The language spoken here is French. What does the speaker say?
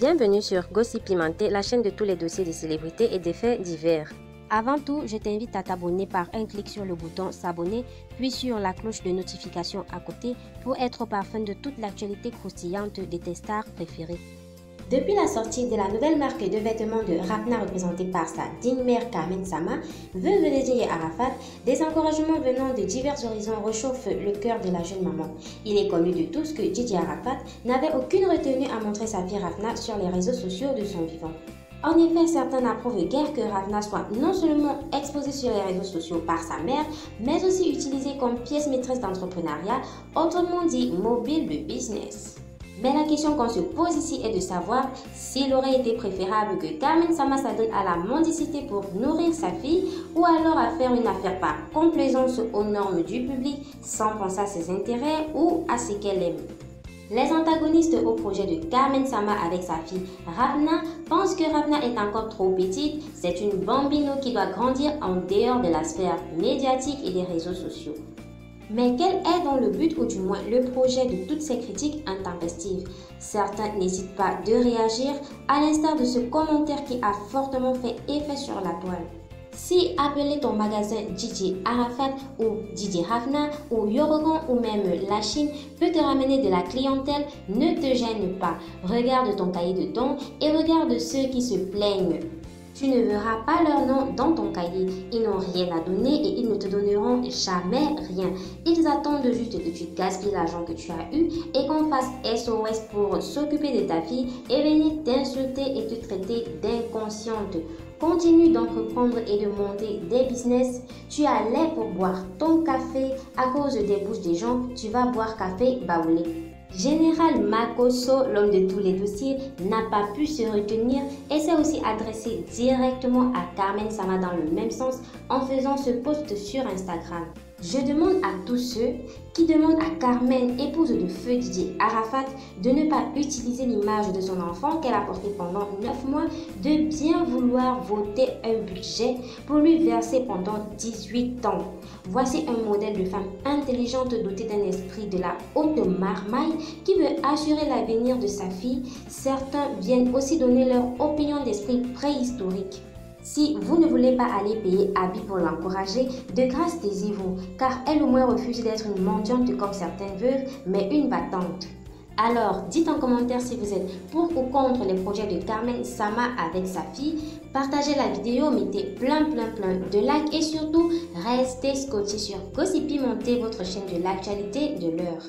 Bienvenue sur Gossip Pimenté, la chaîne de tous les dossiers des célébrités et des faits divers. Avant tout, je t'invite à t'abonner par un clic sur le bouton s'abonner, puis sur la cloche de notification à côté pour être au parfum de toute l'actualité croustillante de tes stars préférées. Depuis la sortie de la nouvelle marque de vêtements de Rafna représentée par sa digne mère Carmen Sama, veuve de Didier Arafat, des encouragements venant de divers horizons réchauffent le cœur de la jeune maman. Il est connu de tous que Didier Arafat n'avait aucune retenue à montrer sa fille Rafna sur les réseaux sociaux de son vivant. En effet, certains n'approuvent guère que Rafna soit non seulement exposée sur les réseaux sociaux par sa mère, mais aussi utilisée comme pièce maîtresse d'entrepreneuriat, autrement dit mobile de business. Mais la question qu'on se pose ici est de savoir s'il aurait été préférable que Carmen Sama s'adonne à la mendicité pour nourrir sa fille ou alors à faire une affaire par complaisance aux normes du public sans penser à ses intérêts ou à ce qu'elle aime. Les antagonistes au projet de Carmen Sama avec sa fille Rafna pensent que Rafna est encore trop petite, c'est une bambino qui doit grandir en dehors de la sphère médiatique et des réseaux sociaux. Mais quel est donc le but ou du moins le projet de toutes ces critiques intempestives? Certains n'hésitent pas de réagir, à l'instar de ce commentaire qui a fortement fait effet sur la toile. Si appeler ton magasin Didier Arafat ou Didier Rafna ou Yorogan ou même La Chine peut te ramener de la clientèle, ne te gêne pas. Regarde ton cahier de dons et regarde ceux qui se plaignent. Tu ne verras pas leur nom dans ton cahier. Ils n'ont rien à donner et ils ne te donneront jamais rien. Ils attendent juste que tu gaspilles l'argent que tu as eu et qu'on fasse SOS pour s'occuper de ta fille et venir t'insulter et te traiter d'inconsciente. Continue d'entreprendre et de monter des business. Tu as l'air pour boire ton café à cause des bouches des gens. Tu vas boire café baoulé. Général Makosso, l'homme de tous les dossiers, n'a pas pu se retenir et s'est aussi adressé directement à Carmen Sama dans le même sens en faisant ce post sur Instagram. Je demande à tous ceux qui demandent à Carmen, épouse de feu Didier Arafat, de ne pas utiliser l'image de son enfant qu'elle a porté pendant 9 mois, de bien vouloir voter un budget pour lui verser pendant 18 ans. Voici un modèle de femme intelligente dotée d'un esprit de la haute marmaille qui veut assurer l'avenir de sa fille. Certains viennent aussi donner leur opinion d'esprit préhistorique. Si vous ne voulez pas aller payer Abby pour l'encourager, de grâce taisez-vous, car elle au moins refuse d'être une mendiante comme certaines veuves, mais une battante. Alors, dites en commentaire si vous êtes pour ou contre les projets de Carmen Sama avec sa fille. Partagez la vidéo, mettez plein de likes et surtout, restez scotchés sur Gossip Pimenté, votre chaîne de l'actualité de l'heure.